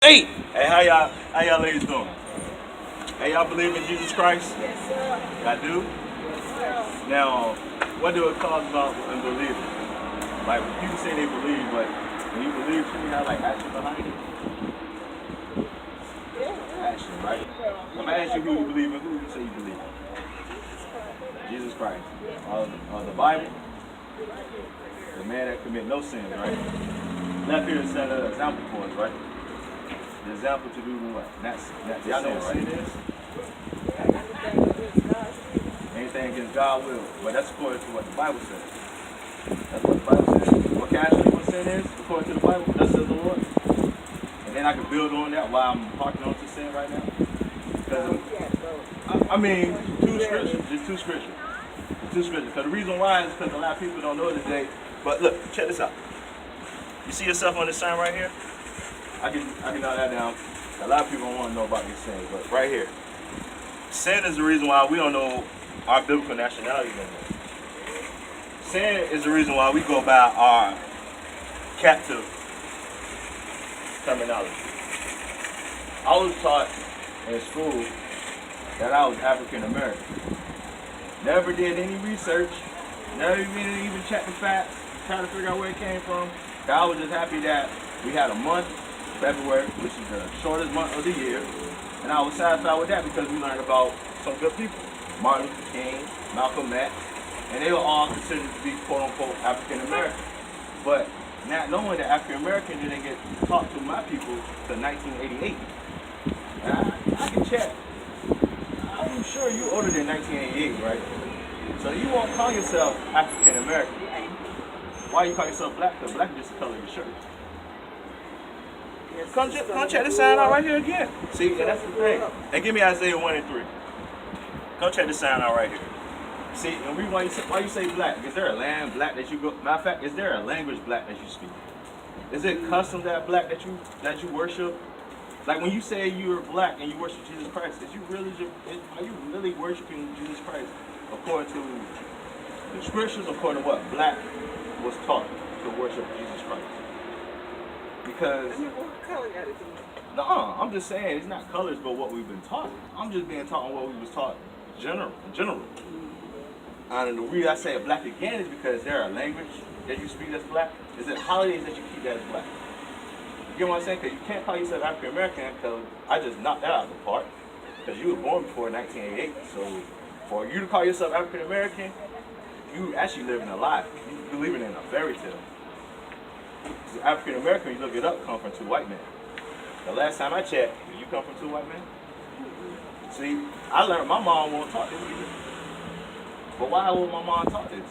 Hey, Hey, how y'all ladies doing? Hey, y'all believe in Jesus Christ? Yes, sir. Y'all do? Yes, sir. Now, what do it cause about unbelieving? Like, people say they believe, but when you believe, should you have like action behind it? Yeah. Action, right? If I ask you who you believe in, who you say you believe in? Jesus Christ. The Bible, the man that commit no sins, right? Left here to set an example for us, right? The example to do what? Y'all know what sin is? Anything against God will. But that's according to what the Bible says. That's what the Bible says. What can I show you what sin is according to the Bible? Thus says the Lord. And then I can build on that while I'm harking on to sin right now. Because I mean, two scriptures. Just two scriptures. Two scriptures. Because the reason why is because a lot of people don't know it today. But look, check this out. You see yourself on this sign right here? I can know that down. A lot of people don't want to know about these things, but right here. Sin is the reason why we don't know our biblical nationality anymore. Sin is the reason why we go by our captive terminology. I was taught in school that I was African American. Never did any research, never even checked the facts, trying to figure out where it came from. I was just happy that we had a month, February, which is the shortest month of the year, and I was satisfied with that because we learned about some good people. Martin Luther King, Malcolm X, and they were all considered to be quote-unquote African American. But not knowing that African American didn't get taught to my people till 1988. And I can check. I'm sure you're older than 1988, right? So you won't call yourself African American. Why you call yourself black? Because black is just the color of your shirt. Come check this sign out right here again. See, and that's the thing. And give me Isaiah 1 and 3. Come check this sign out right here. See, and why you say black? Is there a land black that you go? Matter of fact, is there a language black that you speak? Is it custom that black that you worship? Like when you say you're black and you worship Jesus Christ, are you really worshiping Jesus Christ according to the scriptures, according to what black was taught to worship Jesus Christ? Because no, I'm just saying it's not colors, but what we've been taught. I'm just being taught on what we was taught in general. And the reason I say black again is because there are language that you speak that's black. Is it holidays that you keep that as black? You get what I'm saying? Because you can't call yourself African American because I just knocked that out of the park. Because you were born before 1988. So for you to call yourself African American, you actually living a lie. You're living in a fairy tale. So African American, you look it up, come from two white men. The last time I checked, did you come from two white men? See, I learned my mom won't talk this either. But why won't my mom taught this?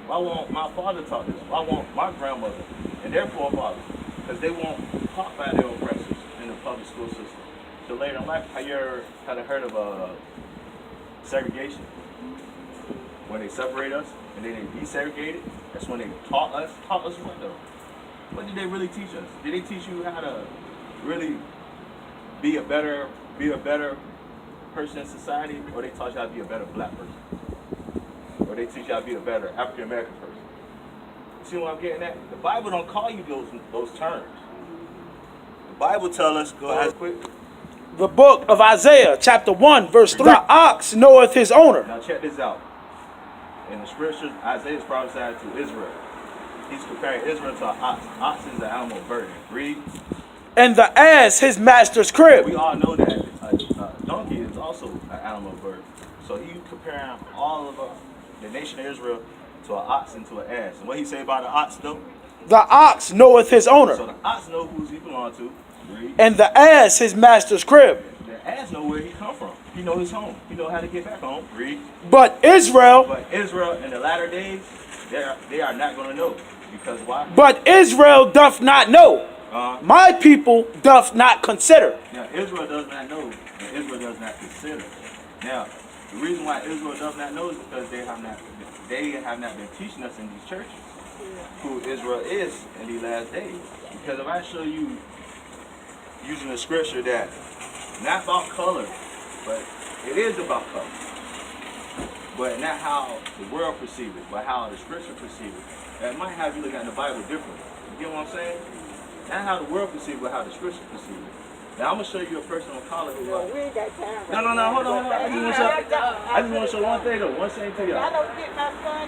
Why won't my father taught this? Why won't my grandmother and their forefathers? Because they won't taught by their oppressors in the public school system. So later in life, have you ever kind of heard of segregation? When they separate us and then they desegregated, that's when they taught us what though? What did they really teach us? Did they teach you how to really be a better person in society, or they taught you how to be a better black person? Or they teach you how to be a better African American person? See what I'm getting at? The Bible don't call you those terms. The Bible tell us, go ahead quick. the book of Isaiah, chapter 1, verse 3. The ox knoweth his owner. Now check this out. In the scriptures, Isaiah is prophesied to Israel. He's comparing Israel to an ox. Ox is an animal burden. Read. And the ass his master's crib. We all know that a donkey is also an animal burden. So he's comparing all of the nation of Israel to an ox and to an ass. And what he say about the ox though? The ox knoweth his owner. So the ox know who he belong to. Read. And the ass his master's crib. The ass know where he come from. He know his home. He know how to get back home. Read. But Israel in the latter days, they are not going to know. Because why? But Israel doth not know. My people doth not consider. Now, Israel does not know, and Israel does not consider. Now, the reason why Israel does not know is because they have not been teaching us in these churches who Israel is in these last days. Because if I show you using the scripture that not about color, but it is about color, but not how the world perceives it, but how the scripture perceives it. That might have you look at the Bible differently. You get what I'm saying? Not how the world perceives it, but how the scripture perceives it. Now I'm gonna show you a person on collar who. Well, we ain't got time. No, hold on. I just want to show one thing though. One thing to I y'all. don't get my son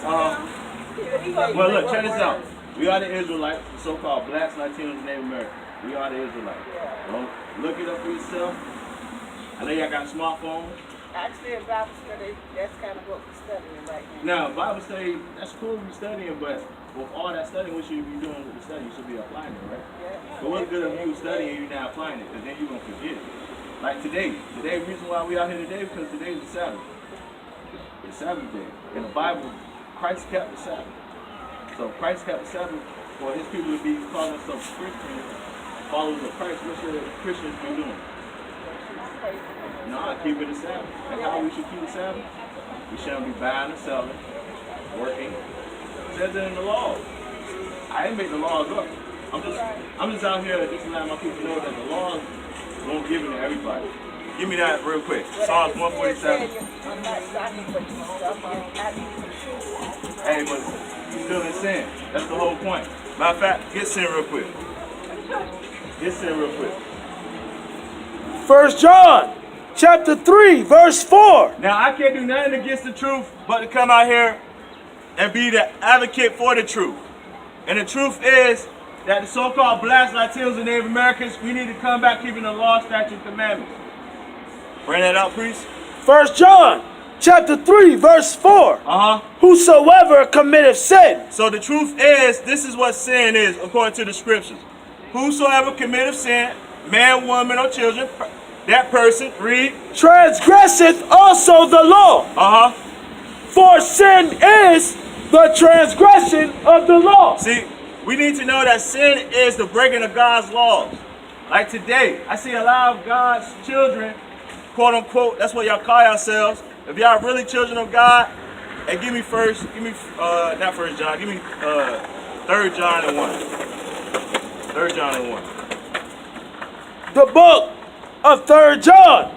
home. Well, look, check this out. We are the Israelites, the so-called blacks, Latinos, and Native Americans. We are the Israelites. Don't look it up for yourself. I know y'all got smartphones. Actually, in Bible study, that's kind of what we're studying right now. Now, Bible study, that's cool to be studying, but with all that studying, what you should be doing with the study, you should be applying it, right? Yeah. But what's good of you studying and you're not applying it, because then you're going to forget it. Like today, the reason why we out here today, because today's the Sabbath. It's Sabbath day. In the Bible, Christ kept the Sabbath. So Christ kept the Sabbath for his people to be calling themselves Christians, followers of Christ. What should Christians be doing? No, keeping the Sabbath. That's how we should keep the Sabbath. We shouldn't be buying and selling, working. It says it in the law. I didn't make the laws up. I'm just out here just to let my people know that the laws won't give it to everybody. Give me that real quick. Psalms 147. Hey, but you still in sin. That's the whole point. Matter of fact, get sin real quick. Get sin real quick. 1 John chapter 3, verse 4. Now, I can't do nothing against the truth but to come out here and be the advocate for the truth. And the truth is that the so-called blacks, Latinos, and Native Americans, we need to come back keeping the law, statutes, and commandments. Bring that out, priest. 1 John chapter 3, verse 4. Whosoever committeth sin. So the truth is, this is what sin is, according to the scriptures. Whosoever committeth sin, man, woman, or children, that person, read, transgresseth also the law. For sin is the transgression of the law. See, we need to know that sin is the breaking of God's laws. Like today, I see a lot of God's children, quote unquote, that's what y'all call yourselves. If y'all really children of God, and give me not 1 John, give me 3 John and 1. 3 John and 1. The book of 3 John,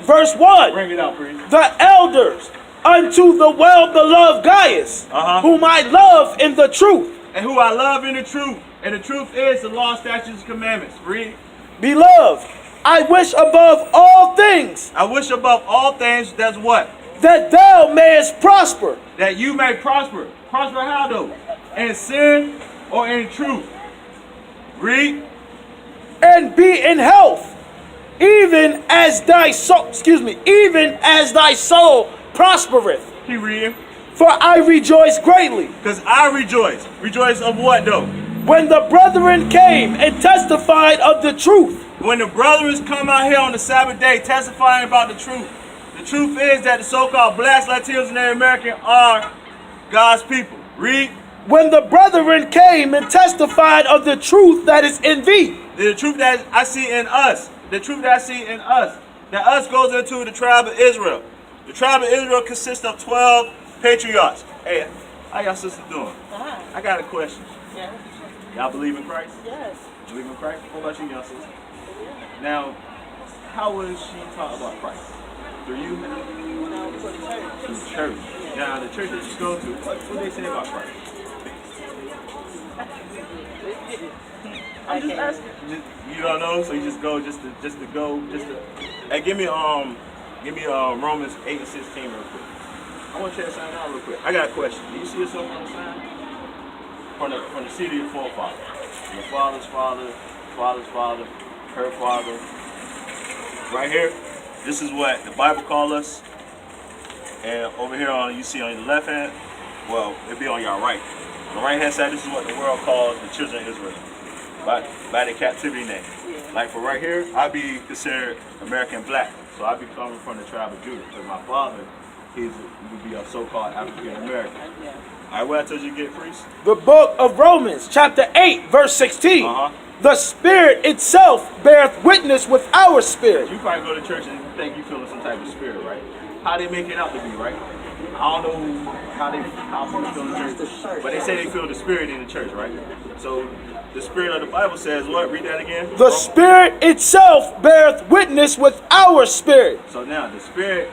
verse 1. Bring it out, priest. The elders unto the well-beloved Gaius, whom I love in the truth. And who I love in the truth. And the truth is the law, statutes, and commandments. Read. Beloved, I wish above all things. I wish above all things, that's what? That thou mayest prosper. That you may prosper. Prosper how though? In sin or in truth? Read. And be in health, even as thy soul, even as thy soul prospereth. Keep reading. For I rejoice greatly. Because I rejoice. Rejoice of what though? When the brethren came and testified of the truth. When the brethren come out here on the Sabbath day testifying about the truth. The truth is that the so-called blacks, Latinos, and Native Americans are God's people. Read. When the brethren came and testified of the truth that is in thee. The truth that I see in us. The truth that I see in us. That us goes into the tribe of Israel. The tribe of Israel consists of 12 patriarchs. Hey, how y'all sisters doing? I got a question. Yeah. Y'all believe in Christ? Yes. Believe in Christ? What about you, y'all sisters? Now, how was she taught about Christ? Through you? No, for the church. Through the church. Now, the church that you go to, what do they say about Christ? I'm just asking. You don't know, so you just go just to go. Hey, give me Romans 8 and 16 real quick. I want to check something out real quick. I got a question. Do you see yourself on the sign? From the seed of your forefather. Your father's father, father's father, her father. Right here, this is what the Bible calls us. And over here you see on your left hand, well, it'll be on your right. On the right hand side, this is what the world calls the children of Israel. By the captivity name. Like for right here, I'd be considered American black. So I'd be coming from the tribe of Judah. Because my father, he would be a so-called African American. Alright, what I told you to get, priest? The book of Romans, chapter 8, verse 16. The Spirit itself beareth witness with our spirit. You probably go to church and think you feeling some type of spirit, right? How they make it out to be, right? I don't know how people feel in the church, but they say they feel the Spirit in the church, right? So the Spirit of the Bible says what? Read that again. The Spirit itself beareth witness with our spirit. So now the Spirit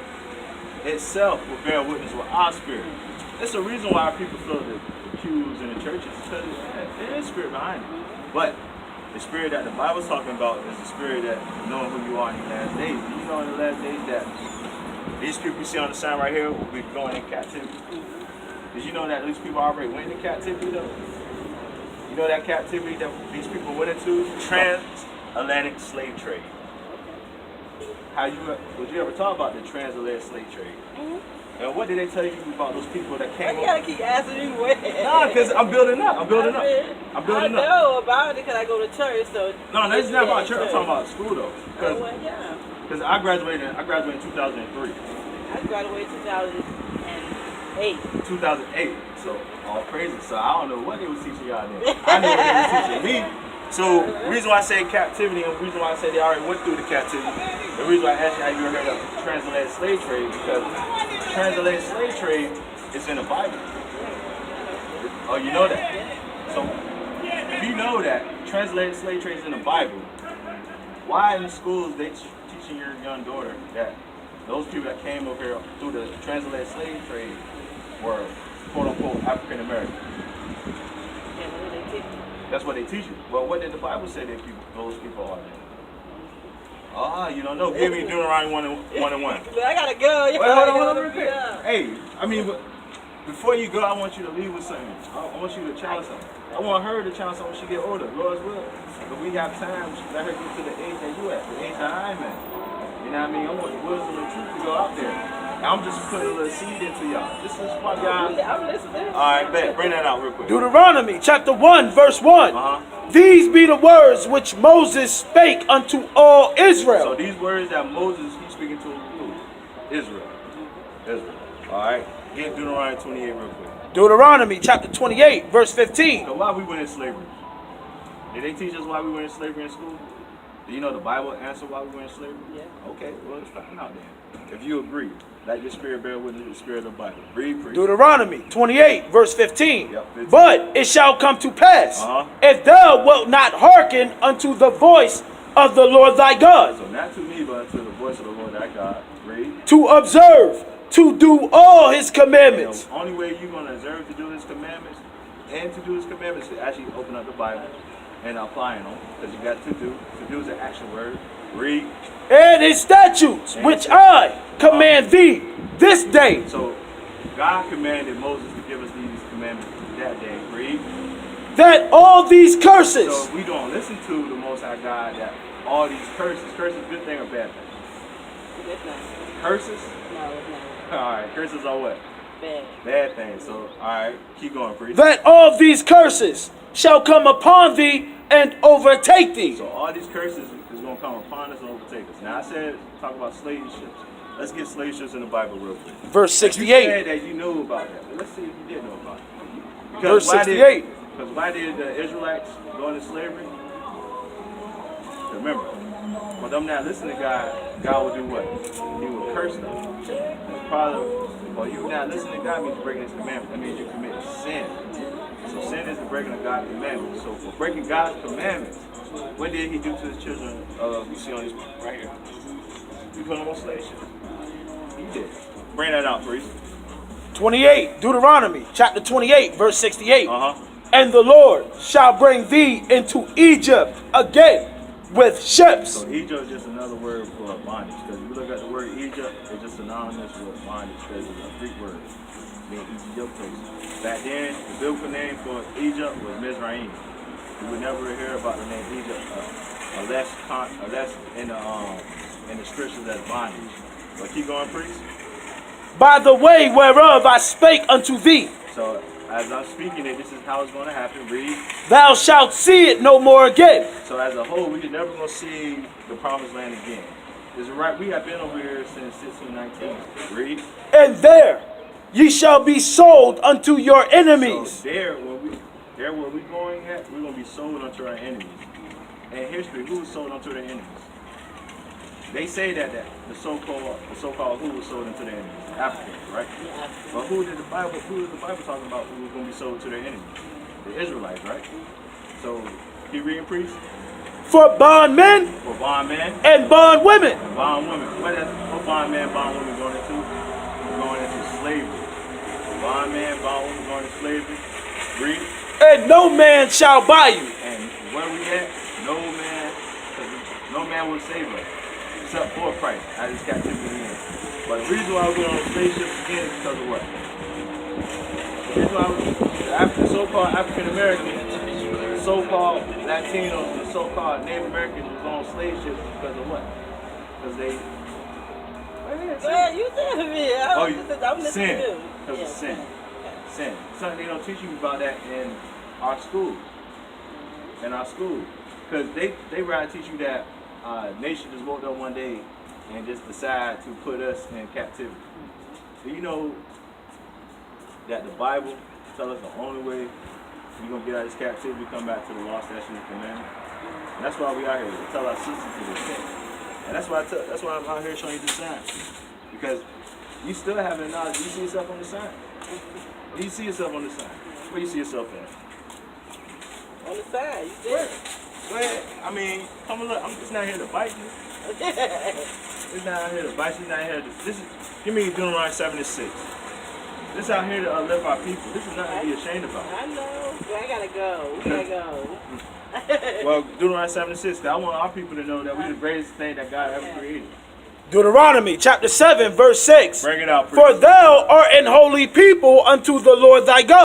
itself will bear witness with our spirit. That's the reason why people feel the pews in the churches, because there is spirit behind it. But The spirit that the Bible's talking about is the spirit that knowing who you are in the last days. Do you know in the last days that these people you see on the sign right here will be going in captivity? Did you know that these people already went into captivity though? You know that captivity that these people went into? Transatlantic slave trade. Would you ever talk about the transatlantic slave trade? Mm-hmm. And what did they tell you about those people that Why came you over? gotta keep asking me when? Nah, because I'm building up. I'm building up. I'm building I up. know about it because I go to church, so. No, that's not about church. I'm talking about school though. Oh, well, yeah. Because I graduated in 2003. I graduated 2008. 2008. So all crazy. So I don't know what they was teaching y'all then. I know what they was teaching me. So the reason why I say captivity and the reason why I say they already went through the captivity, the reason why I asked you how you ever heard of transatlantic slave trade, because transatlantic slave trade is in the Bible. Oh, you know that? So if you know that transatlantic slave trade is in the Bible, why in the schools they teaching your young daughter that those people that came over here through the transatlantic slave trade were quote unquote African American? That's what they teach you. Well, what did the Bible say that those people are then? Ah, you don't know. Give me Deuteronomy 1 and 1. I gotta go. Wait, hold on real quick. Hey, I mean, before you go, I want you to leave with something. I want you to challenge something. I want her to challenge something when she get older. Lord's will. But we have time. Let her get to the age that you at, the age that I'm at. You know what I mean? I want the wisdom and truth to go out there. I'm just putting a little seed into y'all. This is what y'all. I'm listening. All right, bet. Bring that out real quick. Deuteronomy chapter 1 verse 1. Uh-huh. These be the words which Moses spake unto all Israel. So these words that Moses, he's speaking to who? Israel. Israel. All right. Get Deuteronomy 28 real quick. Deuteronomy chapter 28 verse 15. So why we went in slavery? Did they teach us why we went in slavery in school? Do you know the Bible answer why we went in slavery? Yeah. Okay, well let's find out then. If you agree, let your spirit bear witness with the spirit of the Bible. Read, preach. Deuteronomy 28 verse 15. Yep, 15. But it shall come to pass, Uh-huh. if thou wilt not hearken unto the voice of the Lord thy God, So not to me, but to the voice of the Lord thy God. Read. to observe, to do all his And commandments. the only way you're going to observe to do his commandments and to do his commandments is actually open up the Bible and applying them. Because you got to do. To do is an action word. Read. And his statutes, which I command thee this day. So God commanded Moses to give us these commandments that day. Read. That all these curses, So if we don't listen to the Most High God, that all these curses, good thing or bad thing? Good thing. Curses? No, it's not. All right, curses are what? Bad. Bad things. So, all right, keep going, preach. that all these curses shall come upon thee and overtake thee. So all these curses is going to come upon us and overtake us. Now I said, talk about slave ships. Let's get slave ships in the Bible real quick. Verse You 68. said that you knew about that, but let's see if you did know about it. Verse 68. Because why did the Israelites go into slavery? Remember, for them not listening to God, God will do what? He will curse them. The problem, for you not listening to God means you're breaking his commandments. That means you're committing sin. So sin is the breaking of God's commandments. So for breaking God's commandments, what did he do to his children? You see on this right here. He put them on slave ships. He did. Bring that out, priest. 28. Deuteronomy chapter 28 verse 68. Uh-huh. And the Lord shall bring thee into Egypt again with ships. So Egypt is just another word for bondage. Because if you look at the word Egypt, it's just synonymous with bondage. Because it's a Greek word, meaning Egyptos. Back then, the biblical name for Egypt was Mizraim. You would never hear about the name Egypt unless in the scriptures as bondage. But keep going, priest. By the way whereof I spake unto thee, So as I'm speaking it, this is how it's going to happen. Read. thou shalt see it no more again. So as a whole, we're never going to see the promised land again. Is it right? We have been over here since 1619. Read. And there ye shall be sold unto your enemies. So there where we going at, we're going to be sold unto our enemies. In history, who was sold unto their enemies? They say that the so-called who was sold unto their enemies? Africans, right? Yeah. But who is the Bible talking about who was going to be sold to their enemies? The Israelites, right? So, keep reading, priest. For bondmen For bondmen and bondwomen. and bondwomen. What bondmen, bondwomen going into? Going into slavery. Bondman, bondwomen going into slavery. Read. And no man shall buy you. And where we at? no man will save us except for Christ out of this captivity in. But the reason why we're on the spaceships again is because of what? The reason why the so-called African Americans, the so-called Latinos, the so-called Native Americans was on slave ships because of what? Because they. Well, you tell me. I'm listening sin. to you. Because of sin. Sin. Something they don't teach you about that in our school. In our school. Because they rather teach you that nation just woke up one day and just decide to put us in captivity. Do you know that the Bible tells us the only way you're going to get out of this captivity, come back to the law, statutes, and commandments? And that's why we out here to tell our sisters to repent. And that's why I'm out here showing you the sign. Because you still haven't knowledge. You see yourself on the sign. You see yourself on the sign. Where you see yourself at? On the side, you did. Where? I mean, come on, look. I'm just not here to bite you. It's not out here to bite you. It's not here to. This is. Give me Deuteronomy 7:6. This out here to uplift our people. This is nothing to be ashamed about. I know. But I gotta go. We gotta go. Well, Deuteronomy 7:6. I want our people to know that we're the greatest thing that God ever created. Deuteronomy chapter 7 verse 6. Bring it out. For thou art an holy people unto the Lord thy God.